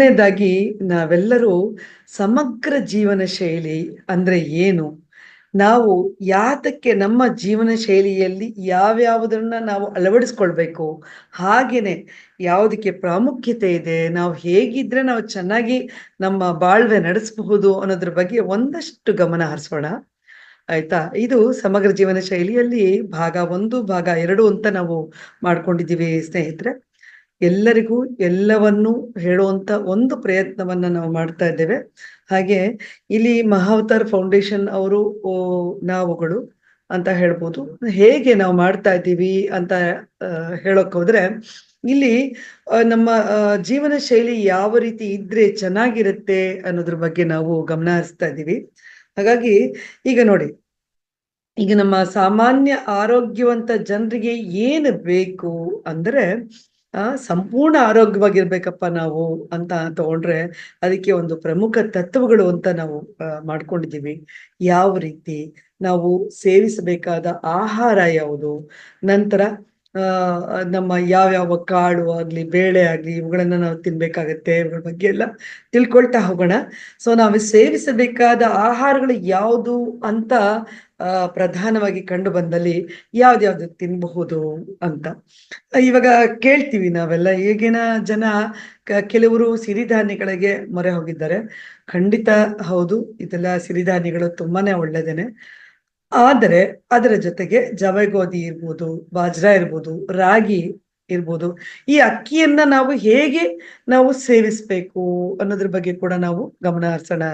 ಮೊದಲನೇದಾಗಿ ನಾವೆಲ್ಲರೂ ಸಮಗ್ರ ಜೀವನ ಶೈಲಿ ಅಂದ್ರೆ ಏನು? ನಾವು ಯಾತಕ್ಕೆ ನಮ್ಮ ಜೀವನ ಶೈಲಿಯಲ್ಲಿ ಯಾವ್ಯಾವುದನ್ನ ನಾವು ಅಳವಡಿಸ್ಕೊಳ್ಬೇಕು? ಹಾಗೇನೆ ಯಾವುದಕ್ಕೆ ಪ್ರಾಮುಖ್ಯತೆ ಇದೆ? ನಾವು ಹೇಗಿದ್ರೆ ನಾವು ಚೆನ್ನಾಗಿ ನಮ್ಮ ಬಾಳ್ವೆ ನಡೆಸಬಹುದು ಅನ್ನೋದ್ರ ಬಗ್ಗೆ ಒಂದಷ್ಟು ಗಮನ ಹರಿಸೋಣ. ಆಯ್ತಾ? ಇದು ಸಮಗ್ರ ಜೀವನ ಶೈಲಿಯಲ್ಲಿ ಭಾಗ 1, ಭಾಗ 2 ಅಂತ ನಾವು ಮಾಡ್ಕೊಂಡಿದ್ದೀವಿ ಸ್ನೇಹಿತರೆ. ಎಲ್ಲರಿಗೂ ಎಲ್ಲವನ್ನೂ ಹೇಳುವಂತ ಒಂದು ಪ್ರಯತ್ನವನ್ನ ನಾವು ಮಾಡ್ತಾ ಇದ್ದೇವೆ. ಹಾಗೆ ಇಲ್ಲಿ ಮಹಾವತಾರ್ ಫೌಂಡೇಶನ್ ಅವರು ನಾವುಗಳು ಅಂತ ಹೇಳ್ಬೋದು. ಹೇಗೆ ನಾವು ಮಾಡ್ತಾ ಇದ್ದೀವಿ ಅಂತ ಹೇಳೋಕ್ ಹೋದ್ರೆ, ಇಲ್ಲಿ ನಮ್ಮ ಜೀವನ ಶೈಲಿ ಯಾವ ರೀತಿ ಇದ್ರೆ ಚೆನ್ನಾಗಿರುತ್ತೆ ಅನ್ನೋದ್ರ ಬಗ್ಗೆ ನಾವು ಗಮನ ಹರಿಸ್ತಾ ಇದ್ದೀವಿ. ಹಾಗಾಗಿ ಈಗ ನೋಡಿ, ಈಗ ನಮ್ಮ ಸಾಮಾನ್ಯ ಆರೋಗ್ಯವಂತ ಜನರಿಗೆ ಏನು ಬೇಕು ಅಂದ್ರೆ ಸಂಪೂರ್ಣ ಆರೋಗ್ಯವಾಗಿರ್ಬೇಕಪ್ಪ ನಾವು ಅಂತ ತಗೊಂಡ್ರೆ ಅದಕ್ಕೆ ಒಂದು ಪ್ರಮುಖ ತತ್ವಗಳು ಅಂತ ನಾವು ಮಾಡ್ಕೊಂಡಿದ್ದೀವಿ. ಯಾವ ರೀತಿ ನಾವು ಸೇವಿಸಬೇಕಾದ ಆಹಾರ ಯಾವುದು, ನಂತರ ನಮ್ಮ ಯಾವ್ಯಾವ ಕಾಳು ಆಗ್ಲಿ ಬೇಳೆ ಆಗ್ಲಿ ಇವುಗಳನ್ನ ನಾವು ತಿನ್ಬೇಕಾಗತ್ತೆ, ಇವುಗಳ ಬಗ್ಗೆ ಎಲ್ಲ ತಿಳ್ಕೊಳ್ತಾ ಹೋಗೋಣ. ಸೊ ನಾವು ಸೇವಿಸಬೇಕಾದ ಆಹಾರಗಳು ಯಾವುದು ಅಂತ ಪ್ರಧಾನವಾಗಿ ಕಂಡು ಬಂದಲ್ಲಿ ಯಾವ್ದ್ಯಾವ್ದು ತಿನ್ಬಹುದು ಅಂತ ಇವಾಗ ಕೇಳ್ತೀವಿ ನಾವೆಲ್ಲ. ಈಗಿನ ಜನ ಕೆಲವರು ಸಿರಿಧಾನ್ಯಗಳಿಗೆ ಮೊರೆ ಹೋಗಿದ್ದಾರೆ. ಖಂಡಿತ ಹೌದು, ಇದೆಲ್ಲ ಸಿರಿಧಾನ್ಯಗಳು ತುಂಬಾನೇ ಒಳ್ಳೇದೇನೆ. ಆದರೆ ಅದರ ಜೊತೆಗೆ ಜವೆಗೋಧಿ ಇರ್ಬೋದು, ಬಾಜ್ರಾ ಇರ್ಬೋದು, ರಾಗಿ ಇರ್ಬೋದು, ಈ ಅಕ್ಕಿಯನ್ನ ನಾವು ಹೇಗೆ ನಾವು ಸೇವಿಸ್ಬೇಕು ಅನ್ನೋದ್ರ ಬಗ್ಗೆ ಕೂಡ ನಾವು ಗಮನ ಹರಿಸೋಣ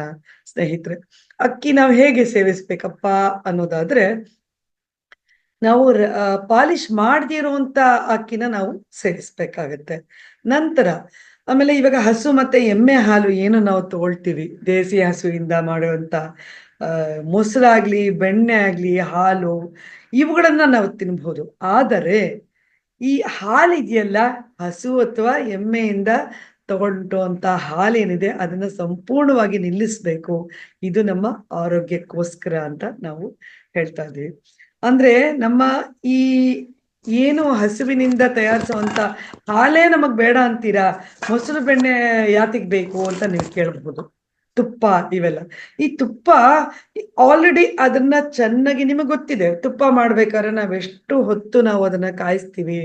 ಸ್ನೇಹಿತರೆ. ಅಕ್ಕಿ ನಾವು ಹೇಗೆ ಸೇವಿಸ್ಬೇಕಪ್ಪ ಅನ್ನೋದಾದ್ರೆ, ನಾವು ಪಾಲಿಶ್ ಮಾಡದೇ ಇರುವಂತ ಅಕ್ಕಿನ ನಾವು ಸೇವಿಸ್ಬೇಕಾಗತ್ತೆ. ನಂತರ ಆಮೇಲೆ ಇವಾಗ ಹಸು ಮತ್ತೆ ಎಮ್ಮೆ ಹಾಲು ಏನು ನಾವು ತಗೊಳ್ತೀವಿ, ದೇಸಿ ಹಸುವಿಂದ ಮಾಡುವಂತ ಮೊಸರಾಗ್ಲಿ ಬೆಣ್ಣೆ ಆಗ್ಲಿ ಹಾಲು ಇವುಗಳನ್ನ ನಾವು ತಿನ್ಬಹುದು. ಆದರೆ ಈ ಹಾಲಿದೆಯಲ್ಲ, ಹಸು ಅಥವಾ ಎಮ್ಮೆಯಿಂದ ತಗೊಂಡು ಅಂತ ಹಾಲೇನಿದೆ ಅದನ್ನ ಸಂಪೂರ್ಣವಾಗಿ ನಿಲ್ಲಿಸ್ಬೇಕು. ಇದು ನಮ್ಮ ಆರೋಗ್ಯಕ್ಕೋಸ್ಕರ ಅಂತ ನಾವು ಹೇಳ್ತಾ ಇದ್ದೀವಿ. ಅಂದ್ರೆ ನಮ್ಮ ಈ ಏನು ಹಸುವಿನಿಂದ ತಯಾರಿಸುವಂತ ಹಾಲೇ ನಮಗ್ ಬೇಡ ಅಂತೀರಾ, ಮೊಸರು ಬೆಣ್ಣೆ ಯಾತಿಗ್ ಬೇಕು ಅಂತ ನೀವು ಕೇಳಬಹುದು. ತುಪ್ಪ ಇವೆಲ್ಲ, ಈ ತುಪ್ಪ ಆಲ್ರೆಡಿ ಅದನ್ನ ಚೆನ್ನಾಗಿ ನಿಮಗೆ ಗೊತ್ತಿದೆ. ತುಪ್ಪ ಮಾಡ್ಬೇಕಾದ್ರೆ ನಾವೆಷ್ಟು ಹೊತ್ತು ನಾವು ಅದನ್ನ ಕಾಯಿಸ್ತೀವಿ,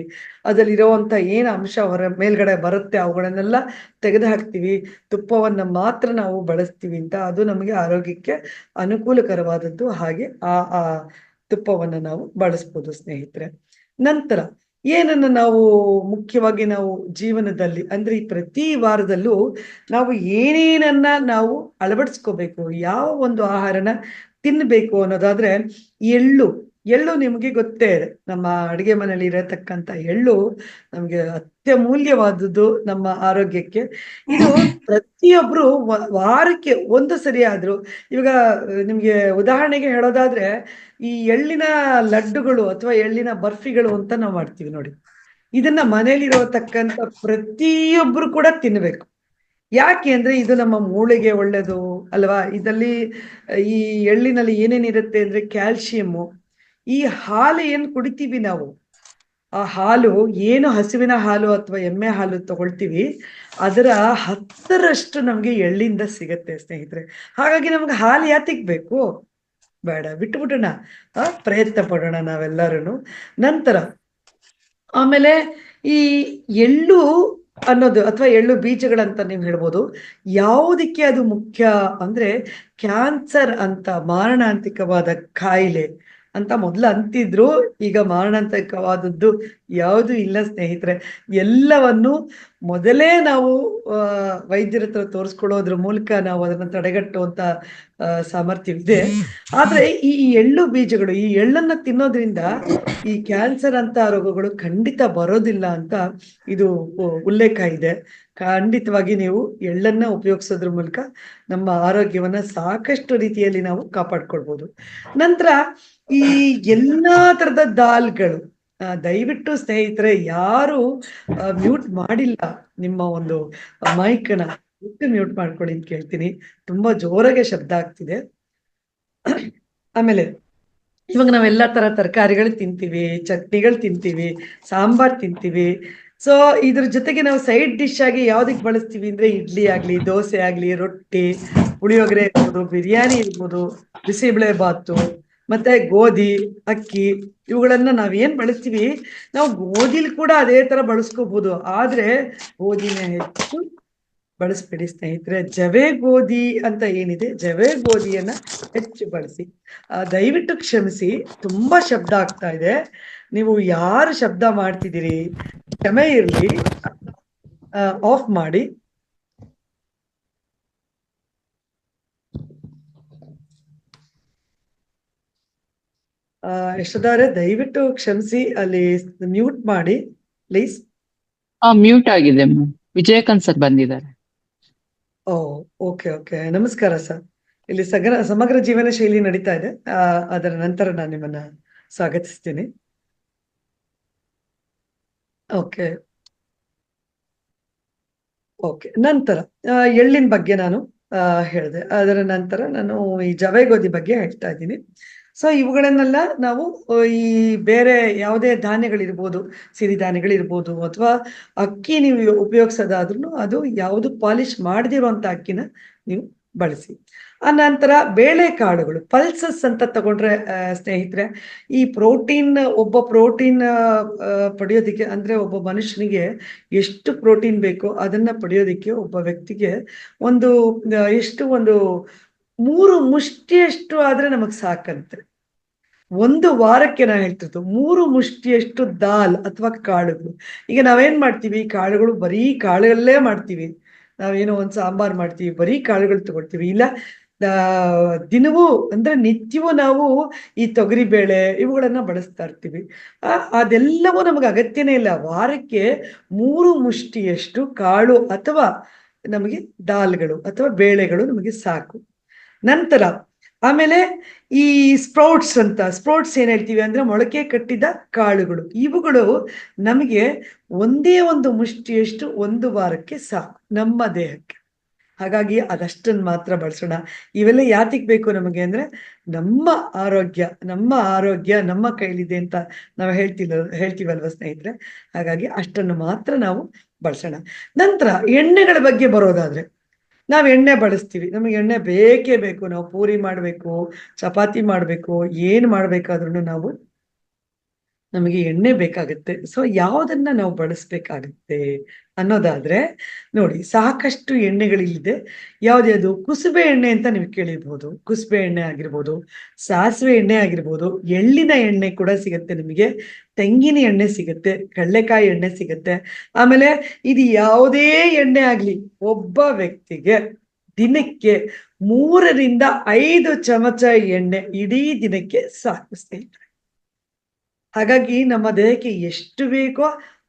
ಅದ್ರಲ್ಲಿರುವಂತ ಏನ್ ಅಂಶ ಹೊರ ಮೇಲ್ಗಡೆ ಬರುತ್ತೆ ಅವುಗಳನ್ನೆಲ್ಲ ತೆಗೆದು ಹಾಕ್ತಿವಿ, ತುಪ್ಪವನ್ನ ಮಾತ್ರ ನಾವು ಬಳಸ್ತೀವಿ ಅಂತ. ಅದು ನಮಗೆ ಆರೋಗ್ಯಕ್ಕೆ ಅನುಕೂಲಕರವಾದದ್ದು. ಹಾಗೆ ಆ ತುಪ್ಪವನ್ನ ನಾವು ಬಳಸ್ಬೋದು ಸ್ನೇಹಿತರೆ. ನಂತರ ಏನನ್ನ ನಾವು ಮುಖ್ಯವಾಗಿ ನಾವು ಜೀವನದಲ್ಲಿ ಅಂದ್ರೆ ಈ ಪ್ರತಿ ವಾರದಲ್ಲೂ ನಾವು ಏನೇನನ್ನ ನಾವು ಅಳವಡಿಸ್ಕೋಬೇಕು, ಯಾವ ಒಂದು ಆಹಾರನ ತಿನ್ಬೇಕು ಅನ್ನೋದಾದ್ರೆ, ಎಳ್ಳು. ಎಳ್ಳು ನಿಮ್ಗೆ ಗೊತ್ತೇ ಇದೆ, ನಮ್ಮ ಅಡಿಗೆ ಮನೆಯಲ್ಲಿ ಇರತಕ್ಕಂತ ಎಳ್ಳು ನಮ್ಗೆ ಅತ್ಯಮೂಲ್ಯವಾದದ್ದು ನಮ್ಮ ಆರೋಗ್ಯಕ್ಕೆ. ಇದು ಪ್ರತಿಯೊಬ್ರು ವಾರಕ್ಕೆ ಒಂದು ಸರಿ ಆದ್ರೂ, ಇವಾಗ ನಿಮ್ಗೆ ಉದಾಹರಣೆಗೆ ಹೇಳೋದಾದ್ರೆ, ಈ ಎಳ್ಳಿನ ಲಡ್ಡುಗಳು ಅಥವಾ ಎಳ್ಳಿನ ಬರ್ಫಿಗಳು ಅಂತ ನಾವು ಮಾಡ್ತೀವಿ ನೋಡಿ. ಇದನ್ನ ಮನೇಲಿರತಕ್ಕಂತ ಪ್ರತಿಯೊಬ್ರು ಕೂಡ ತಿನ್ಬೇಕು. ಯಾಕೆ ಅಂದ್ರೆ ಇದು ನಮ್ಮ ಮೂಳೆಗೆ ಒಳ್ಳೇದು ಅಲ್ವಾ? ಇದಲ್ಲಿ ಈ ಎಳ್ಳಿನಲ್ಲಿ ಏನೇನಿರುತ್ತೆ ಅಂದ್ರೆ ಕ್ಯಾಲ್ಸಿಯಮ್ಮು. ಈ ಹಾಲು ಏನ್ ಕುಡಿತೀವಿ ನಾವು, ಆ ಹಾಲು ಏನು ಹಸುವಿನ ಹಾಲು ಅಥವಾ ಎಮ್ಮೆ ಹಾಲು ತಗೊಳ್ತೀವಿ, ಅದರ 10ರಷ್ಟು ನಮ್ಗೆ ಎಳ್ಳಿಂದ ಸಿಗತ್ತೆ ಸ್ನೇಹಿತರೆ. ಹಾಗಾಗಿ ನಮ್ಗೆ ಹಾಲು ಯಾತಿಗ್ ಬೇಕು? ಬೇಡ, ಬಿಟ್ಬಿಡೋಣ. ಪ್ರಯತ್ನ ಪಡೋಣ ನಾವೆಲ್ಲರೂ. ನಂತರ ಆಮೇಲೆ ಈ ಎಳ್ಳು ಅನ್ನೋದು ಅಥವಾ ಎಳ್ಳು ಬೀಜಗಳಂತ ನೀವು ಹೇಳ್ಬೋದು. ಯಾವುದಕ್ಕೆ ಅದು ಮುಖ್ಯ ಅಂದ್ರೆ, ಕ್ಯಾನ್ಸರ್ ಅಂತ ಮಾರಣಾಂತಿಕವಾದ ಕಾಯಿಲೆ ಅಂತ ಮೊದ್ಲು ಅಂತಿದ್ರು. ಈಗ ಮಾರಣಾಂತಿಕವಾದದ್ದು ಯಾವುದು ಇಲ್ಲ ಸ್ನೇಹಿತರೆ. ಎಲ್ಲವನ್ನು ಮೊದಲೇ ನಾವು ವೈದ್ಯರ ಹತ್ರ ತೋರಿಸ್ಕೊಳ್ಳೋದ್ರ ಮೂಲಕ ನಾವು ಅದನ್ನ ತಡೆಗಟ್ಟುವಂತ ಸಾಮರ್ಥ್ಯವಿದೆ. ಆದ್ರೆ ಈ ಎಳ್ಳು ಬೀಜಗಳು, ಈ ಎಳ್ಳನ್ನ ತಿನ್ನೋದ್ರಿಂದ ಈ ಕ್ಯಾನ್ಸರ್ ಅಂತ ರೋಗಗಳು ಖಂಡಿತ ಬರೋದಿಲ್ಲ ಅಂತ ಇದು ಉಲ್ಲೇಖ ಇದೆ. ಖಂಡಿತವಾಗಿ ನೀವು ಎಳ್ಳನ್ನ ಉಪಯೋಗಿಸೋದ್ರ ಮೂಲಕ ನಮ್ಮ ಆರೋಗ್ಯವನ್ನ ಸಾಕಷ್ಟು ರೀತಿಯಲ್ಲಿ ನಾವು ಕಾಪಾಡ್ಕೊಳ್ಬಹುದು. ನಂತರ ಈ ಎಲ್ಲಾ ತರದ ದಾಲ್ಗಳು, ದಯವಿಟ್ಟು ಸ್ನೇಹಿತರೆ ಯಾರು ಮ್ಯೂಟ್ ಮಾಡಿಲ್ಲ ನಿಮ್ಮ ಒಂದು ಮೈಕ್ನ ಮ್ಯೂಟ್ ಮಾಡ್ಕೊಳ್ಳಿ ಅಂತ ಕೇಳ್ತೀನಿ. ತುಂಬಾ ಜೋರಾಗೆ ಶಬ್ದ ಆಗ್ತಿದೆ. ಆಮೇಲೆ ಇವಾಗ ನಾವೆಲ್ಲಾ ತರ ತರಕಾರಿಗಳು ತಿಂತೀವಿ, ಚಟ್ನಿಗಳು ತಿಂತೀವಿ, ಸಾಂಬಾರ್ ತಿಂತೀವಿ. ಸೊ ಇದ್ರ ಜೊತೆಗೆ ನಾವು ಸೈಡ್ ಡಿಶ್ ಆಗಿ ಯಾವ್ದಕ್ ಬಳಸ್ತೀವಿ ಅಂದ್ರೆ ಇಡ್ಲಿ ಆಗ್ಲಿ, ದೋಸೆ ಆಗ್ಲಿ, ರೊಟ್ಟಿ, ಪುಳಿಯೋಗರೆ ಇರ್ಬೋದು, ಬಿರಿಯಾನಿ ಇರ್ಬೋದು, ಬಿಸಿಬೇಳೆ ಬಾತು, ಮತ್ತೆ ಗೋಧಿ, ಅಕ್ಕಿ, ಇವುಗಳನ್ನ ನಾವೇನ್ ಬಳಸ್ತೀವಿ, ನಾವು ಗೋಧಿಲಿ ಕೂಡ ಅದೇ ತರ ಬಳಸ್ಕೋಬಹುದು. ಆದ್ರೆ ಗೋಧಿನ ಹೆಚ್ಚು ಬಳಸ್ಬೇಡಿ ಸ್ನೇಹಿತರೆ. ಜವೆ ಗೋಧಿ ಅಂತ ಏನಿದೆ, ಜವೆ ಗೋಧಿಯನ್ನ ಹೆಚ್ಚು ಬಳಸಿ. ದಯವಿಟ್ಟು ಕ್ಷಮಿಸಿ, ತುಂಬಾ ಶಬ್ದ ಆಗ್ತಾ ಇದೆ. ನೀವು ಯಾರು ಶಬ್ದ ಮಾಡ್ತಿದ್ದೀರಿ ಕ್ಷಮೆ ಇರ್ಲಿ, ಆಫ್ ಮಾಡಿ. ಯಶೋದಾರೆ ದಯವಿಟ್ಟು ಕ್ಷಮಿಸಿ, ಅಲ್ಲಿ ಮ್ಯೂಟ್ ಮಾಡಿ ಪ್ಲೀಸ್. ಮ್ಯೂಟ್ ಆಗಿದೆ ವಿಜಯಕಾಂತ್ ಸರ್ ಬಂದಿದ್ದಾರೆ. ಓ, ಓಕೆ ಓಕೆ. ನಮಸ್ಕಾರ ಸರ್. ಇಲ್ಲಿ ಸಮಗ್ರ ಜೀವನ ಶೈಲಿ ನಡೀತಾ ಇದೆ. ಅದರ ನಂತರ ನಾನು ನಿಮ್ಮನ್ನ ಸ್ವಾಗತಿಸ್ತೀನಿ. Okay okay. ನಂತರ ಎಳ್ಳಿನ ಬಗ್ಗೆ ನಾನು ಹೇಳಿದೆ. ಅದರ ನಂತರ ನಾನು ಈ ಜವೆ ಗೋಧಿ ಬಗ್ಗೆ ಹೇಳ್ತಾ ಇದ್ದೀನಿ. ಸೊ ಇವುಗಳನ್ನೆಲ್ಲ ನಾವು ಈ ಬೇರೆ ಯಾವುದೇ ಧಾನ್ಯಗಳಿರ್ಬೋದು, ಸಿರಿಧಾನ್ಯಗಳಿರ್ಬೋದು, ಅಥವಾ ಅಕ್ಕಿ ನೀವು ಉಪಯೋಗಿಸೋದಾದ್ರೂ ಅದು ಯಾವುದು ಪಾಲಿಶ್ ಮಾಡದಿರುವಂತ ಅಕ್ಕಿನ ನೀವು ಬಳಸಿ. ಆ ನಂತರ ಬೇಳೆಕಾಳುಗಳು, ಪಲ್ಸಸ್ ಅಂತ ತಗೊಂಡ್ರೆ ಸ್ನೇಹಿತರೆ, ಈ ಪ್ರೋಟೀನ್, ಒಬ್ಬ ಪ್ರೋಟೀನ್ ಪಡೆಯೋದಿಕ್ಕೆ ಅಂದ್ರೆ ಒಬ್ಬ ಮನುಷ್ಯನಿಗೆ ಎಷ್ಟು ಪ್ರೋಟೀನ್ ಬೇಕೋ ಅದನ್ನ ಪಡೆಯೋದಿಕ್ಕೆ ಒಬ್ಬ ವ್ಯಕ್ತಿಗೆ ಒಂದು ಎಷ್ಟು ಒಂದು 3 ಮುಷ್ಟಿಯಷ್ಟು ಆದ್ರೆ ನಮಗ್ ಸಾಕಂತೆ. ಒಂದು ವಾರಕ್ಕೆ ನಾ ಹೇಳ್ತಿದ್ದು 3 ಮುಷ್ಟಿಯಷ್ಟು ದಾಲ್ ಅಥವಾ ಕಾಳುಗಳು. ಈಗ ನಾವೇನ್ ಮಾಡ್ತೀವಿ, ಕಾಳುಗಳು ಬರೀ ಕಾಳುಗಳಲ್ಲೇ ಮಾಡ್ತೀವಿ. ನಾವೇನೋ ಒಂದ್ ಸಾಂಬಾರ್ ಮಾಡ್ತೀವಿ, ಬರೀ ಕಾಳುಗಳು ತಗೊಳ್ತೀವಿ. ಇಲ್ಲ ದಿನವೂ ಅಂದ್ರೆ ನಿತ್ಯವೂ ನಾವು ಈ ತೊಗರಿ ಬೇಳೆ ಇವುಗಳನ್ನ ಬಳಸ್ತಾ ಇರ್ತೀವಿ. ಅದೆಲ್ಲವೂ ನಮಗೆ ಅಗತ್ಯನೇ ಇಲ್ಲ. ವಾರಕ್ಕೆ 3 ಮುಷ್ಟಿಯಷ್ಟು ಕಾಳು ಅಥವಾ ನಮಗೆ ದಾಲ್ಗಳು ಅಥವಾ ಬೇಳೆಗಳು ನಮಗೆ ಸಾಕು. ನಂತರ ಆಮೇಲೆ ಈ ಸ್ಪ್ರೌಟ್ಸ್ ಏನ್ ಹೇಳ್ತೀವಿ ಅಂದ್ರೆ ಮೊಳಕೆ ಕಟ್ಟಿದ ಕಾಳುಗಳು, ಇವುಗಳು ನಮಗೆ ಒಂದೇ ಒಂದು ಮುಷ್ಟಿಯಷ್ಟು ಒಂದು ವಾರಕ್ಕೆ ಸಾಕು ನಮ್ಮ ದೇಹಕ್ಕೆ. ಹಾಗಾಗಿ ಅದಷ್ಟನ್ನು ಮಾತ್ರ ಬಳಸೋಣ. ಇವೆಲ್ಲ ಯಾತಿಗ್ ಬೇಕು ನಮಗೆ ಅಂದ್ರೆ ನಮ್ಮ ಆರೋಗ್ಯ ನಮ್ಮ ಕೈಲಿದೆ ಅಂತ ನಾವು ಹೇಳ್ತೀವಲ್ವ ಸ್ನೇಹಿತರೆ. ಹಾಗಾಗಿ ಅಷ್ಟನ್ನು ಮಾತ್ರ ನಾವು ಬಳಸೋಣ. ನಂತರ ಎಣ್ಣೆಗಳ ಬಗ್ಗೆ ಬರೋದಾದ್ರೆ, ನಾವ್ ಎಣ್ಣೆ ಬಳಸ್ತೀವಿ, ನಮಗೆ ಎಣ್ಣೆ ಬೇಕೇ ಬೇಕು. ನಾವು ಪೂರಿ ಮಾಡ್ಬೇಕು, ಚಪಾತಿ ಮಾಡ್ಬೇಕು, ಏನ್ ಮಾಡ್ಬೇಕಾದ್ರೂ ನಮಗೆ ಎಣ್ಣೆ ಬೇಕಾಗುತ್ತೆ. ಸೊ ಯಾವ್ದನ್ನ ನಾವು ಬಳಸ್ಬೇಕಾಗುತ್ತೆ ಅನ್ನೋದಾದ್ರೆ ನೋಡಿ, ಸಾಕಷ್ಟು ಎಣ್ಣೆಗಳಿದೆ. ಯಾವ್ದ್ಯಾವ್ದು? ಕುಸುಬೆ ಎಣ್ಣೆ ಅಂತ ನೀವು ಕೇಳಿರ್ಬೋದು. ಕುಸುಬೆ ಎಣ್ಣೆ ಆಗಿರ್ಬೋದು, ಸಾಸಿವೆ ಎಣ್ಣೆ ಆಗಿರ್ಬೋದು, ಎಳ್ಳಿನ ಎಣ್ಣೆ ಕೂಡ ಸಿಗುತ್ತೆ ನಿಮಗೆ, ತೆಂಗಿನ ಎಣ್ಣೆ ಸಿಗುತ್ತೆ, ಕಡಲೆಕಾಯಿ ಎಣ್ಣೆ ಸಿಗುತ್ತೆ. ಆಮೇಲೆ ಇದು ಯಾವುದೇ ಎಣ್ಣೆ ಆಗ್ಲಿ, ಒಬ್ಬ ವ್ಯಕ್ತಿಗೆ ದಿನಕ್ಕೆ 3 ರಿಂದ 5 ಚಮಚ ಎಣ್ಣೆ ಇಡೀ ದಿನಕ್ಕೆ ಸಾಕು ಸ್ನೇಹಿತರೆ. ಹಾಗಾಗಿ ನಮ್ಮ ದೇಹಕ್ಕೆ ಎಷ್ಟು ಬೇಕೋ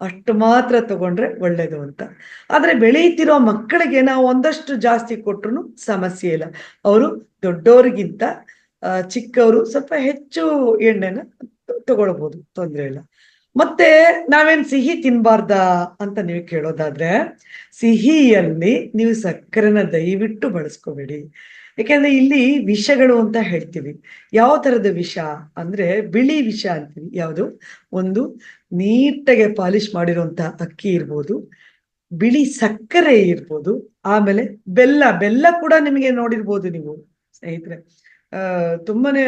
ಅಷ್ಟು ಮಾತ್ರ ತಗೊಂಡ್ರೆ ಒಳ್ಳೇದು ಅಂತ. ಆದ್ರೆ ಬೆಳೆಯುತ್ತಿರೋ ಮಕ್ಕಳಿಗೆ ನಾವು ಒಂದಷ್ಟು ಜಾಸ್ತಿ ಕೊಟ್ರು ಸಮಸ್ಯೆ ಇಲ್ಲ. ಅವರು ದೊಡ್ಡವರಿಗಿಂತ ಚಿಕ್ಕವರು ಸ್ವಲ್ಪ ಹೆಚ್ಚು ಎಣ್ಣೆನ ತಗೊಳ್ಬಹುದು, ತೊಂದ್ರೆ ಇಲ್ಲ. ಮತ್ತೆ ನಾವೇನ್ ಸಿಹಿ ತಿನ್ಬಾರ್ದ ಅಂತ ನೀವು ಕೇಳೋದಾದ್ರೆ, ಸಿಹಿಯಲ್ಲಿ ನೀವು ಸಕ್ಕರೆನ ದಯವಿಟ್ಟು ಬಳಸ್ಕೋಬೇಡಿ. ಯಾಕೆಂದ್ರೆ ಇಲ್ಲಿ ವಿಷಗಳು ಅಂತ ಹೇಳ್ತೀವಿ. ಯಾವ ತರದ ವಿಷ ಅಂದ್ರೆ ಬಿಳಿ ವಿಷ ಅಂತೀವಿ. ಯಾವುದು? ಒಂದು ನೀಟಾಗೆ ಪಾಲಿಶ್ ಮಾಡಿರುವಂತ ಅಕ್ಕಿ ಇರ್ಬೋದು, ಬಿಳಿ ಸಕ್ಕರೆ ಇರ್ಬೋದು, ಆಮೇಲೆ ಬೆಲ್ಲ ಕೂಡ ನಿಮಗೆ ನೋಡಿರ್ಬೋದು ನೀವು ಸ್ನೇಹಿತರೆ. ತುಂಬಾನೇ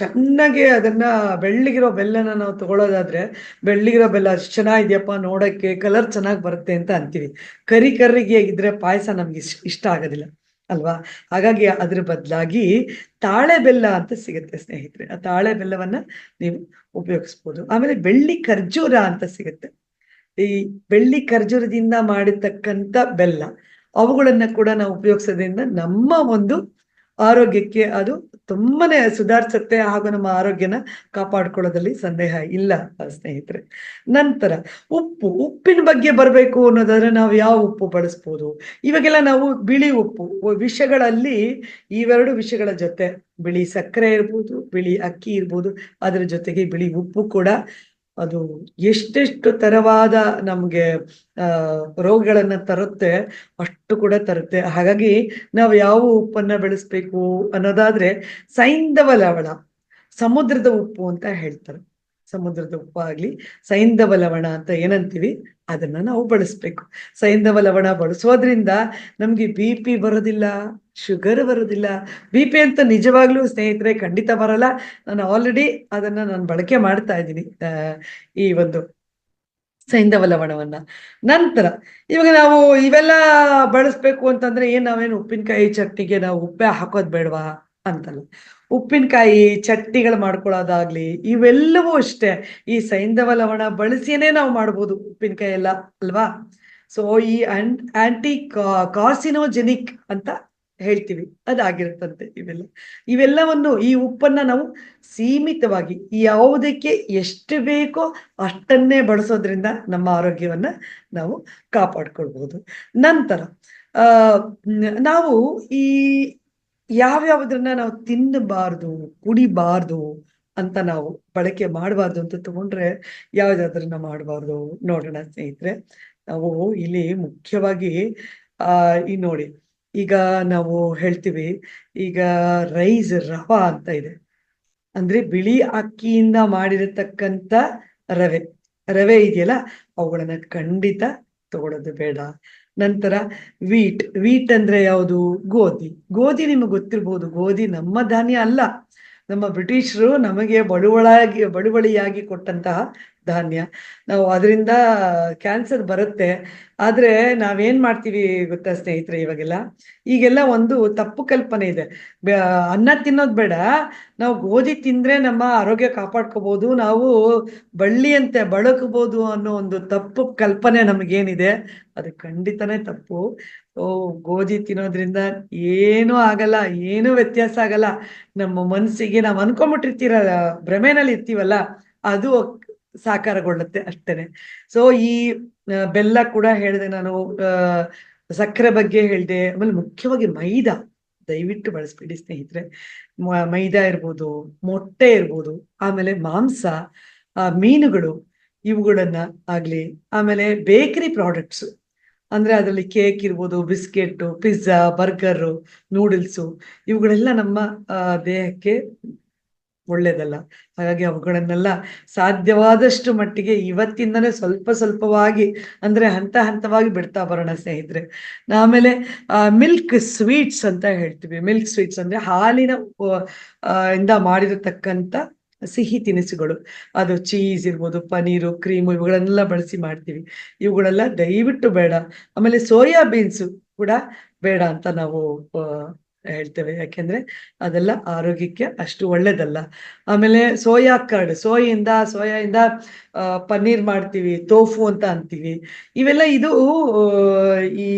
ಚೆನ್ನಾಗಿ ಅದನ್ನ ಬೆಳ್ಳಿಗಿರೋ ಬೆಲ್ಲನ ನಾವು ತಗೊಳ್ಳೋದಾದ್ರೆ, ಬೆಳ್ಳಿಗಿರೋ ಬೆಲ್ಲ ಅಷ್ಟು ಚೆನ್ನಾಗಿದ್ಯಪ್ಪ ನೋಡಕ್ಕೆ, ಕಲರ್ ಚೆನ್ನಾಗಿ ಬರುತ್ತೆ ಅಂತ ಅಂತೀವಿ. ಕರಿಗೆ ಇದ್ರೆ ಪಾಯಸ ನಮ್ಗೆ ಇಷ್ಟ ಆಗೋದಿಲ್ಲ ಅಲ್ವಾ? ಹಾಗಾಗಿ ಅದ್ರ ಬದಲಾಗಿ ತಾಳೆ ಬೆಲ್ಲ ಅಂತ ಸಿಗುತ್ತೆ ಸ್ನೇಹಿತರೆ. ಆ ತಾಳೆ ಬೆಲ್ಲವನ್ನ ನೀವು ಉಪಯೋಗಿಸ್ಬೋದು. ಆಮೇಲೆ ಬೆಳ್ಳಿ ಖರ್ಜೂರ ಅಂತ ಸಿಗುತ್ತೆ. ಈ ಬೆಳ್ಳಿ ಖರ್ಜೂರದಿಂದ ಮಾಡಿರ್ತಕ್ಕಂಥ ಬೆಲ್ಲ, ಅವುಗಳನ್ನ ಕೂಡ ನಾವು ಉಪಯೋಗಿಸೋದ್ರಿಂದ ನಮ್ಮ ಒಂದು ಆರೋಗ್ಯಕ್ಕೆ ಅದು ತುಂಬಾನೇ ಸುಧಾರಿಸುತ್ತೆ, ಹಾಗೂ ನಮ್ಮ ಆರೋಗ್ಯನ ಕಾಪಾಡ್ಕೊಳ್ಳೋದ್ರಲ್ಲಿ ಸಂದೇಹ ಇಲ್ಲ ಸ್ನೇಹಿತರೆ. ನಂತರ ಉಪ್ಪಿನ ಬಗ್ಗೆ ಬರ್ಬೇಕು ಅನ್ನೋದಾದ್ರೆ ನಾವು ಯಾವ ಉಪ್ಪು ಬಳಸ್ಬೋದು? ಇವಾಗೆಲ್ಲ ನಾವು ಬಿಳಿ ಉಪ್ಪು, ವಿಷಗಳಲ್ಲಿ ಇವೆರಡು ವಿಷಯಗಳ ಜೊತೆ ಬಿಳಿ ಸಕ್ಕರೆ ಇರ್ಬೋದು, ಬಿಳಿ ಅಕ್ಕಿ ಇರ್ಬೋದು, ಅದ್ರ ಜೊತೆಗೆ ಬಿಳಿ ಉಪ್ಪು ಕೂಡ ಅದು ಎಷ್ಟೆಷ್ಟು ತರವಾದ ನಮ್ಗೆ ರೋಗಗಳನ್ನ ತರುತ್ತೆ, ಅಷ್ಟು ಕೂಡ ತರುತ್ತೆ. ಹಾಗಾಗಿ ನಾವು ಯಾವ ಉಪ್ಪನ್ನ ಬೆಳೆಸ್ಬೇಕು ಅನ್ನೋದಾದ್ರೆ ಸೈಂಧವ ಲವಣ, ಸಮುದ್ರದ ಉಪ್ಪು ಅಂತ ಹೇಳ್ತಾರೆ. ಸಮುದ್ರದ ಉಪ್ಪು ಆಗ್ಲಿ, ಸೈಂಧವ ಲವಣ ಅಂತ ಏನಂತೀವಿ ಅದನ್ನ ನಾವು ಬಳಸ್ಬೇಕು. ಸೈಂಧವ ಲವಣ ಬಳಸೋದ್ರಿಂದ ನಮ್ಗೆ BP ಬರೋದಿಲ್ಲ, ಶುಗರ್ ಬರೋದಿಲ್ಲ. BP ಅಂತ ನಿಜವಾಗ್ಲೂ ಸ್ನೇಹಿತರೆ ಖಂಡಿತ ಬರಲ್ಲ. ನಾನು ಆಲ್ರೆಡಿ ಅದನ್ನ ನಾನು ಬಳಕೆ ಮಾಡ್ತಾ ಇದ್ದೀನಿ, ಈ ಒಂದು ಸೈಂಧವ ಲವಣವನ್ನ. ನಂತರ ಇವಾಗ ನಾವು ಇವೆಲ್ಲ ಬಳಸ್ಬೇಕು ಅಂತಂದ್ರೆ ನಾವೇನು ಉಪ್ಪಿನಕಾಯಿ ಚಟ್ನಿಗೆ ನಾವು ಉಪ್ಪೆ ಹಾಕೋದ್ ಬೇಡವಾ ಅಂತಲ್ಲ. ಉಪ್ಪಿನಕಾಯಿ ಚಟ್ನಿಗಳು ಮಾಡ್ಕೊಳ್ಳೋದಾಗ್ಲಿ ಇವೆಲ್ಲವೂ ಅಷ್ಟೇ ಈ ಸೈಂಧವ ಲವಣ ಬಳಸಿಯೇ ನಾವು ಮಾಡ್ಬೋದು ಉಪ್ಪಿನಕಾಯಿ ಎಲ್ಲ, ಅಲ್ವಾ? ಸೊ ಈ ಆಂಟಿ ಕಾರ್ಸಿನೋಜೆನಿಕ್ ಅಂತ ಹೇಳ್ತೀವಿ ಅದಾಗಿರುತ್ತಂತೆ ಇವೆಲ್ಲವನ್ನು ಈ ಉಪ್ಪನ್ನ ನಾವು ಸೀಮಿತವಾಗಿ ಯಾವುದಕ್ಕೆ ಎಷ್ಟು ಬೇಕೋ ಅಷ್ಟನ್ನೇ ಬಳಸೋದ್ರಿಂದ ನಮ್ಮ ಆರೋಗ್ಯವನ್ನ ನಾವು ಕಾಪಾಡ್ಕೊಳ್ಬಹುದು. ನಂತರ ನಾವು ಈ ಯಾವ್ಯಾವುದನ್ನ ನಾವು ತಿನ್ನಬಾರ್ದು, ಕುಡಿಬಾರ್ದು ಅಂತ ನಾವು ಬಳಕೆ ಮಾಡಬಾರ್ದು ಅಂತ ತಗೊಂಡ್ರೆ ಯಾವ್ದಾದ್ರನ್ನ ಮಾಡಬಾರ್ದು ನೋಡೋಣ ಸ್ನೇಹಿತರೆ. ನಾವು ಇಲ್ಲಿ ಮುಖ್ಯವಾಗಿ ಈ ನೋಡಿ, ಈಗ ನಾವು ಹೇಳ್ತೀವಿ ಈಗ ರವಾ ಅಂತ ಇದೆ, ಅಂದ್ರೆ ಬಿಳಿ ಅಕ್ಕಿಯಿಂದ ಮಾಡಿರತಕ್ಕಂತ ರವೆ ಇದೆಯಲ್ಲ, ಅವುಗಳನ್ನ ಖಂಡಿತ ತಗೊಳ್ಳೋದು ಬೇಡ. ನಂತರ ವೀಟ್ ಅಂದ್ರೆ ಯಾವುದು? ಗೋಧಿ ನಿಮಗೆ ಗೊತ್ತಿರ್ಬೋದು, ಗೋಧಿ ನಮ್ಮ ಧಾನ್ಯ ಅಲ್ಲ, ನಮ್ಮ ಬ್ರಿಟಿಷರು ನಮಗೆ ಬಳುವಳಿಯಾಗಿ ಕೊಟ್ಟಂತಹ ಧಾನ್ಯ. ನಾವು ಅದರಿಂದ ಕ್ಯಾನ್ಸರ್ ಬರುತ್ತೆ. ಆದ್ರೆ ನಾವೇನ್ ಮಾಡ್ತೀವಿ ಗೊತ್ತಾ ಸ್ನೇಹಿತರೆ, ಈಗೆಲ್ಲ ಒಂದು ತಪ್ಪು ಕಲ್ಪನೆ ಇದೆ. ಅನ್ನ ತಿನ್ನೋದ್ ಬೇಡ, ನಾವು ಗೋಧಿ ತಿಂದ್ರೆ ನಮ್ಮ ಆರೋಗ್ಯ ಕಾಪಾಡ್ಕೋಬಹುದು, ನಾವು ಬಳ್ಳಿಯಂತೆ ಬಳಕಬಹುದು ಅನ್ನೋ ಒಂದು ತಪ್ಪು ಕಲ್ಪನೆ ನಮಗೇನಿದೆ, ಅದು ಖಂಡಿತನೇ ತಪ್ಪು. ಗೋಧಿ ತಿನ್ನೋದ್ರಿಂದ ಏನೂ ಆಗಲ್ಲ, ಏನೂ ವ್ಯತ್ಯಾಸ ಆಗಲ್ಲ. ನಮ್ಮ ಮನಸ್ಸಿಗೆ ನಾವು ಅನ್ಕೊಂಡ್ಬಿಟ್ಟಿರ್ತೀರ ಭ್ರಮೆನಲ್ಲಿ ಇರ್ತೀವಲ್ಲ, ಅದು ಸಾಕಾರಗೊಳ್ಳುತ್ತೆ ಅಷ್ಟೇನೆ. ಸೊ ಈ ಬೆಲ್ಲ ಕೂಡ ಹೇಳಿದೆ ನಾನು, ಸಕ್ಕರೆ ಬಗ್ಗೆ ಹೇಳಿದೆ. ಆಮೇಲೆ ಮುಖ್ಯವಾಗಿ ಮೈದಾ ದಯವಿಟ್ಟು ಬಳಸ್ಬೇಡಿ ಸ್ನೇಹಿತರೆ. ಮೈದಾ ಇರ್ಬೋದು, ಮೊಟ್ಟೆ ಇರ್ಬೋದು, ಆಮೇಲೆ ಮಾಂಸ, ಮೀನುಗಳು ಇವುಗಳನ್ನ ಆಗ್ಲಿ, ಆಮೇಲೆ ಬೇಕರಿ ಪ್ರಾಡಕ್ಟ್ಸ್ ಅಂದ್ರೆ ಅದರಲ್ಲಿ ಕೇಕ್ ಇರ್ಬೋದು, ಬಿಸ್ಕೆಟ್, ಪಿಜ್ಜಾ, ಬರ್ಗರ್, ನೂಡಲ್ಸು ಇವುಗಳೆಲ್ಲ ನಮ್ಮ ದೇಹಕ್ಕೆ ಒಳ್ಳೇದಲ್ಲ. ಹಾಗಾಗಿ ಅವುಗಳನ್ನೆಲ್ಲ ಸಾಧ್ಯವಾದಷ್ಟು ಮಟ್ಟಿಗೆ ಇವತ್ತಿಂದನೇ ಸ್ವಲ್ಪ ಸ್ವಲ್ಪವಾಗಿ ಅಂದ್ರೆ ಹಂತವಾಗಿ ಬಿಡ್ತಾ ಬರೋಣ ಸ್ನೇಹಿತರೆ. ಆಮೇಲೆ ಮಿಲ್ಕ್ ಸ್ವೀಟ್ಸ್ ಅಂತ ಹೇಳ್ತೀವಿ. ಮಿಲ್ಕ್ ಸ್ವೀಟ್ಸ್ ಅಂದ್ರೆ ಹಾಲಿನ ಇಂದ ಮಾಡಿರತಕ್ಕಂತ ಸಿಹಿ ತಿನಿಸುಗಳು, ಅದು ಚೀಸ್ ಇರ್ಬೋದು, ಪನೀರು, ಕ್ರೀಮು ಇವುಗಳನ್ನೆಲ್ಲ ಬಳಸಿ ಮಾಡ್ತೀವಿ. ಇವುಗಳೆಲ್ಲ ದಯವಿಟ್ಟು ಬೇಡ. ಆಮೇಲೆ ಸೋಯಾ ಬೀನ್ಸ್ ಕೂಡ ಬೇಡ ಅಂತ ನಾವು ಹೇಳ್ತೇವೆ, ಯಾಕೆಂದ್ರೆ ಅದೆಲ್ಲ ಆರೋಗ್ಯಕ್ಕೆ ಅಷ್ಟು ಒಳ್ಳೇದಲ್ಲ. ಆಮೇಲೆ ಸೋಯಿಂದ ಪನ್ನೀರ್ ಮಾಡ್ತೀವಿ, ತೋಫು ಅಂತ ಅಂತೀವಿ. ಇವೆಲ್ಲ ಈ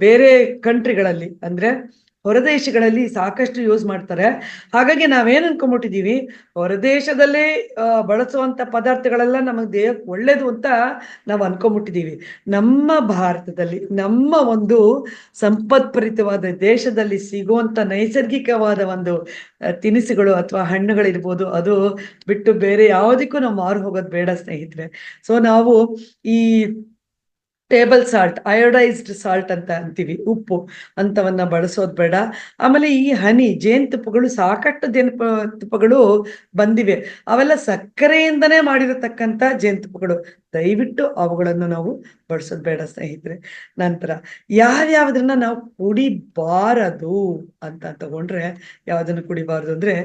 ಬೇರೆ ಕಂಟ್ರಿಗಳಲ್ಲಿ ಅಂದ್ರೆ ಹೊರದೇಶಗಳಲ್ಲಿ ಸಾಕಷ್ಟು ಯೂಸ್ ಮಾಡ್ತಾರೆ. ಹಾಗಾಗಿ ನಾವೇನ್ ಅನ್ಕೊಂಡ್ಬಿಟ್ಟಿದೀವಿ, ಹೊರದೇಶದಲ್ಲೇ ಬಳಸುವಂತ ಪದಾರ್ಥಗಳೆಲ್ಲ ನಮಗೆ ದೇಹಕ್ಕೆ ಒಳ್ಳೇದು ಅಂತ ನಾವು ಅನ್ಕೊಂಡ್ಬಿಟ್ಟಿದೀವಿ. ನಮ್ಮ ಭಾರತದಲ್ಲಿ, ನಮ್ಮ ಒಂದು ಸಂಪತ್ಭರಿತವಾದ ದೇಶದಲ್ಲಿ ಸಿಗುವಂತ ನೈಸರ್ಗಿಕವಾದ ಒಂದು ತಿನಿಸುಗಳು ಅಥವಾ ಹಣ್ಣುಗಳಿರ್ಬೋದು, ಅದು ಬಿಟ್ಟು ಬೇರೆ ಯಾವುದಕ್ಕೂ ನಾವು ಮಾರು ಹೋಗೋದು ಬೇಡ ಸ್ನೇಹಿತರೆ. ಸೊ ನಾವು ಈ ಟೇಬಲ್ ಸಾಲ್ಟ್, ಅಯೋಡೈಸ್ಡ್ ಸಾಲ್ಟ್ ಅಂತ ಅಂತೀವಿ, ಉಪ್ಪು ಅಂತವನ್ನ ಬಳಸೋದು ಬೇಡ. ಆಮೇಲೆ ಈ ಜೇನುತುಪ್ಪಗಳು, ಸಾಕಷ್ಟು ಜೇನುತುಪ್ಪಗಳು ಬಂದಿವೆ, ಅವೆಲ್ಲ ಸಕ್ಕರೆಯಿಂದನೇ ಮಾಡಿರತಕ್ಕಂತ ಜೇನುತುಪ್ಪಗಳು. ದಯವಿಟ್ಟು ಅವುಗಳನ್ನು ನಾವು ಬಳಸೋದು ಬೇಡ ಸ್ನೇಹಿತರೆ. ನಂತರ ಯಾವ್ಯಾವುದನ್ನ ನಾವು ಕುಡಿಬಾರದು ಅಂತ ತಗೊಂಡ್ರೆ, ಯಾವ್ದನ್ನು ಕುಡಿಬಾರದು ಅಂದ್ರೆ,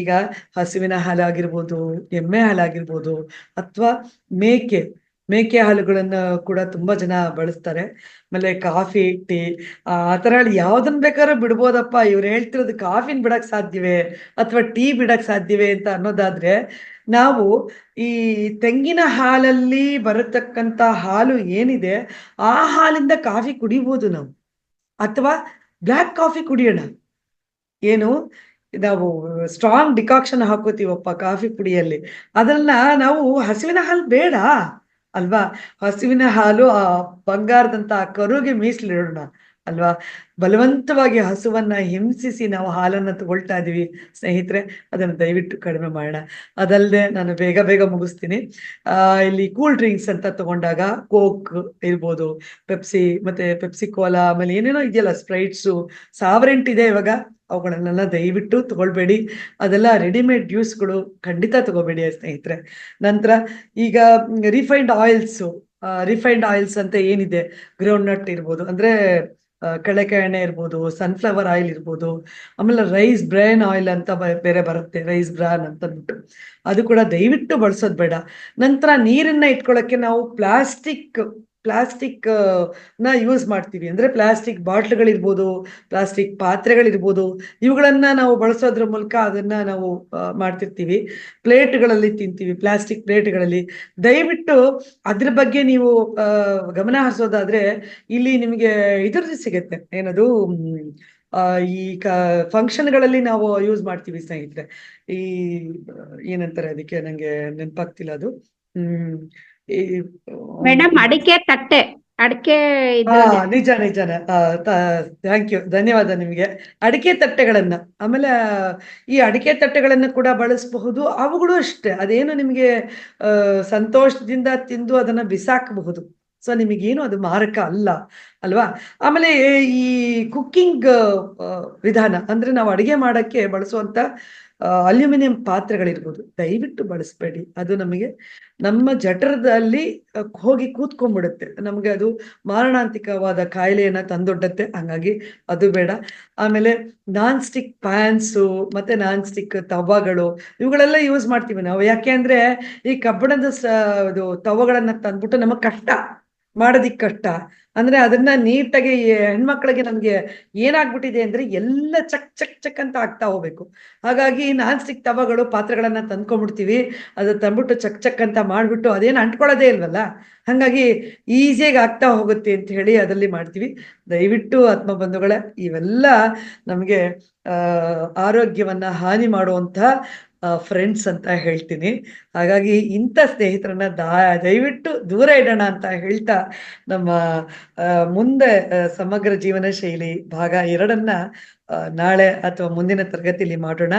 ಈಗ ಹಸುವಿನ ಹಾಲಾಗಿರ್ಬೋದು, ಎಮ್ಮೆ ಹಾಲಾಗಿರ್ಬೋದು, ಅಥವಾ ಮೇಕೆ ಹಾಲುಗಳನ್ನ ಕೂಡ ತುಂಬಾ ಜನ ಬಳಸ್ತಾರೆ. ಆಮೇಲೆ ಕಾಫಿ, ಟೀ, ಆ ತರ ಯಾವ್ದನ್ ಬೇಕಾದ್ರೂ ಬಿಡ್ಬೋದಪ್ಪ, ಇವ್ರು ಹೇಳ್ತಿರೋದು ಕಾಫಿನ್ ಬಿಡಕ್ ಸಾಧ್ಯವೇ ಅಥವಾ ಟೀ ಬಿಡಕ್ ಸಾಧ್ಯವೇ ಅಂತ ಅನ್ನೋದಾದ್ರೆ, ನಾವು ಈ ತೆಂಗಿನ ಹಾಲಲ್ಲಿ ಬರತಕ್ಕಂತ ಹಾಲು ಏನಿದೆ, ಆ ಹಾಲಿಂದ ಕಾಫಿ ಕುಡಿಬಹುದು ನಾವು, ಅಥವಾ ಬ್ಲ್ಯಾಕ್ ಕಾಫಿ ಕುಡಿಯೋಣ. ನಾವು ಸ್ಟ್ರಾಂಗ್ ಡಿಕಾಕ್ಷನ್ ಹಾಕೋತೀವಪ್ಪ ಕಾಫಿ ಪುಡಿಯಲ್ಲಿ, ಅದನ್ನ ನಾವು ಹಸುವಿನ ಹಾಲು ಬೇಡ ಅಲ್ವಾ? ಹಸುವಿನ ಹಾಲು ಆ ಬಂಗಾರದಂತ ಕರುಗೆ ಮೀಸಲಿಡೋಣ, ಅಲ್ವಾ? ಬಲವಂತವಾಗಿ ಹಸುವನ್ನ ಹಿಂಸಿಸಿ ನಾವು ಹಾಲನ್ನ ತಗೊಳ್ತಾ ಇದೀವಿ ಸ್ನೇಹಿತರೆ. ಅದನ್ನ ದಯವಿಟ್ಟು ಕಡಿಮೆ ಮಾಡೋಣ. ಅದಲ್ಲದೆ ನಾನು ಬೇಗ ಬೇಗ ಮುಗಿಸ್ತೀನಿ. ಇಲ್ಲಿ ಕೂಲ್ ಡ್ರಿಂಕ್ಸ್ ಅಂತ ತಗೊಂಡಾಗ ಕೋಕ್ ಇರ್ಬೋದು, ಪೆಪ್ಸಿ, ಮತ್ತೆ ಪೆಪ್ಸಿ ಕೋಲಾ, ಆಮೇಲೆ ಏನೇನೋ ಇದೆಯಲ್ಲ ಸ್ಪ್ರೈಟ್ಸು, ಸಾವಿರೆಂಟು ಇದೆ ಇವಾಗ. ಅವುಗಳನ್ನೆಲ್ಲ ದಯವಿಟ್ಟು ತಗೊಳ್ಬೇಡಿ. ಅದೆಲ್ಲ ರೆಡಿಮೇಡ್ ಜ್ಯೂಸ್ಗಳು, ಖಂಡಿತ ತಗೋಬೇಡಿ ಸ್ನೇಹಿತರೆ. ನಂತರ ಈಗ ರಿಫೈನ್ಡ್ ಆಯಿಲ್ಸ್ ಅಂತ ಏನಿದೆ, ಗ್ರೌಂಡ್ ನಟ್ ಇರ್ಬೋದು, ಅಂದ್ರೆ ಕಡಲೆಕಾಯಿ ಎಣ್ಣೆ ಇರ್ಬೋದು, ಸನ್ಫ್ಲವರ್ ಆಯಿಲ್ ಇರ್ಬೋದು, ಆಮೇಲೆ ರೈಸ್ ಬ್ರ್ಯಾನ್ ಆಯಿಲ್ ಅಂತ ಬೇರೆ ಬರುತ್ತೆ, ರೈಸ್ ಬ್ರಾನ್ ಅಂತ ಅಂದ್ಬಿಟ್ಟು. ಅದು ಕೂಡ ದಯವಿಟ್ಟು ಬಳಸೋದು ಬೇಡ. ನಂತರ ನೀರನ್ನ ಇಟ್ಕೊಳ್ಳೋಕ್ಕೆ ನಾವು ಪ್ಲಾಸ್ಟಿಕ್ ನ ಯೂಸ್ ಮಾಡ್ತೀವಿ. ಅಂದ್ರೆ ಪ್ಲಾಸ್ಟಿಕ್ ಬಾಟ್ಲ್ಗಳಿರ್ಬೋದು, ಪ್ಲಾಸ್ಟಿಕ್ ಪಾತ್ರೆಗಳಿರ್ಬೋದು, ಇವುಗಳನ್ನ ನಾವು ಬಳಸೋದ್ರ ಮೂಲಕ ಅದನ್ನ ನಾವು ಮಾಡ್ತಿರ್ತೀವಿ. ಪ್ಲೇಟ್ಗಳಲ್ಲಿ ತಿಂತೀವಿ, ಪ್ಲಾಸ್ಟಿಕ್ ಪ್ಲೇಟ್ಗಳಲ್ಲಿ. ದಯವಿಟ್ಟು ಅದ್ರ ಬಗ್ಗೆ ನೀವು ಗಮನ ಹರಿಸೋದಾದ್ರೆ, ಇಲ್ಲಿ ನಿಮಗೆ ಇದ್ರದ್ದು ಸಿಗುತ್ತೆ, ಏನದು ಆ, ಈ ಫಂಕ್ಷನ್ಗಳಲ್ಲಿ ನಾವು ಯೂಸ್ ಮಾಡ್ತೀವಿ ಸ್ನೇಹಿತರೆ. ಈ ಏನಂತಾರೆ ಅದಕ್ಕೆ, ನಂಗೆ ನೆನಪಾಗ್ತಿಲ್ಲ ಅದು. ಹ್ಮ್ ಈ ಮೇಡಮ್ ಅಡಿಕೆ ತಟ್ಟೆ, ಅಡಿಕೆ ಹಾ, ಇದು ನಿಜಾನೇ. ಥ್ಯಾಂಕ್ ಯು, ಧನ್ಯವಾದ ನಿಮಗೆ. ಅಡಿಕೆ ತಟ್ಟೆಗಳನ್ನ, ಆಮೇಲೆ ಈ ಅಡಿಕೆ ತಟ್ಟೆಗಳನ್ನ ಕೂಡ ಬಳಸಬಹುದು. ಅವುಗಳು ಅಷ್ಟೇ, ಅದೇನು ನಿಮಗೆ ಸಂತೋಷದಿಂದ ತಿಂದು ಅದನ್ನ ಬಿಸಾಕಬಹುದು. ಸೊ ನಿಮಗೇನು ಅದು ಮಾರಕ ಅಲ್ಲ, ಅಲ್ವಾ? ಆಮೇಲೆ ಈ ಕುಕ್ಕಿಂಗ್ ವಿಧಾನ, ಅಂದ್ರೆ ನಾವು ಅಡಿಗೆ ಮಾಡಕ್ಕೆ ಬಳಸುವಂತ ಅಲ್ಯೂಮಿನಿಯಂ ಪಾತ್ರೆಗಳಿರ್ಬೋದು, ದಯವಿಟ್ಟು ಬಳಸಬೇಡಿ. ಅದು ನಮಗೆ ನಮ್ಮ ಜಠರದಲ್ಲಿ ಹೋಗಿ ಕೂತ್ಕೊಂಡ್ಬಿಡುತ್ತೆ, ನಮಗೆ ಅದು ಮಾರಣಾಂತಿಕವಾದ ಕಾಯಿಲೆಯನ್ನ ತಂದೊಡ್ಡತ್ತೆ. ಹಂಗಾಗಿ ಅದು ಬೇಡ. ಆಮೇಲೆ ನಾನ್ ಸ್ಟಿಕ್ ಪ್ಯಾನ್ಸು, ಮತ್ತೆ ನಾನ್ ಸ್ಟಿಕ್ ತವಗಳು, ಇವುಗಳೆಲ್ಲ ಯೂಸ್ ಮಾಡ್ತೀವಿ ನಾವು. ಯಾಕೆ ಅಂದ್ರೆ ಈ ಕಬ್ಬಿಣದ ಇದು ತವಗಳನ್ನ ತಂದ್ಬಿಟ್ಟು ನಮಗ್ ಕಷ್ಟ ಮಾಡೋದಿಕ್ ಕಷ್ಟ. ಅಂದ್ರೆ ಅದನ್ನ ನೀಟಾಗಿ ಹೆಣ್ಮಕ್ಳಿಗೆ ನಮ್ಗೆ ಏನಾಗ್ಬಿಟ್ಟಿದೆ ಅಂದ್ರೆ ಎಲ್ಲ ಚಕ್ ಚಕ್ ಚಕ್ ಅಂತ ಆಗ್ತಾ ಹೋಗ್ಬೇಕು. ಹಾಗಾಗಿ ನಾನ್ ಸ್ಟಿಕ್ ತವಗಳು, ಪಾತ್ರೆಗಳನ್ನ ತಂದ್ಕೊಂಡ್ಬಿಡ್ತೀವಿ. ಅದು ತಂದ್ಬಿಟ್ಟು ಚಕ್ ಚಕ್ ಅಂತ ಮಾಡ್ಬಿಟ್ಟು ಅದೇನು ಅಂಟ್ಕೊಳ್ಳೋದೇ ಇಲ್ವಲ್ಲ, ಹಂಗಾಗಿ ಈಸಿಯಾಗಿ ಆಗ್ತಾ ಹೋಗುತ್ತೆ ಅಂತ ಹೇಳಿ ಅದರಲ್ಲಿ ಮಾಡ್ತೀವಿ. ದಯವಿಟ್ಟು ಆತ್ಮ ಬಂಧುಗಳೇ, ಇವೆಲ್ಲ ನಮಗೆ ಆರೋಗ್ಯವನ್ನ ಹಾನಿ ಮಾಡುವಂತ ಫ್ರೆಂಡ್ಸ್ ಅಂತ ಹೇಳ್ತೀನಿ. ಹಾಗಾಗಿ ಇಂಥ ಸ್ನೇಹಿತರನ್ನ ದಯವಿಟ್ಟು ದೂರ ಇಡೋಣ ಅಂತ ಹೇಳ್ತಾ, ನಮ್ಮ ಮುಂದೆ ಸಮಗ್ರ ಜೀವನ ಶೈಲಿ ಭಾಗ 2 ನಾಳೆ ಅಥವಾ ಮುಂದಿನ ತರಗತಿಯಲ್ಲಿ ಮಾಡೋಣ.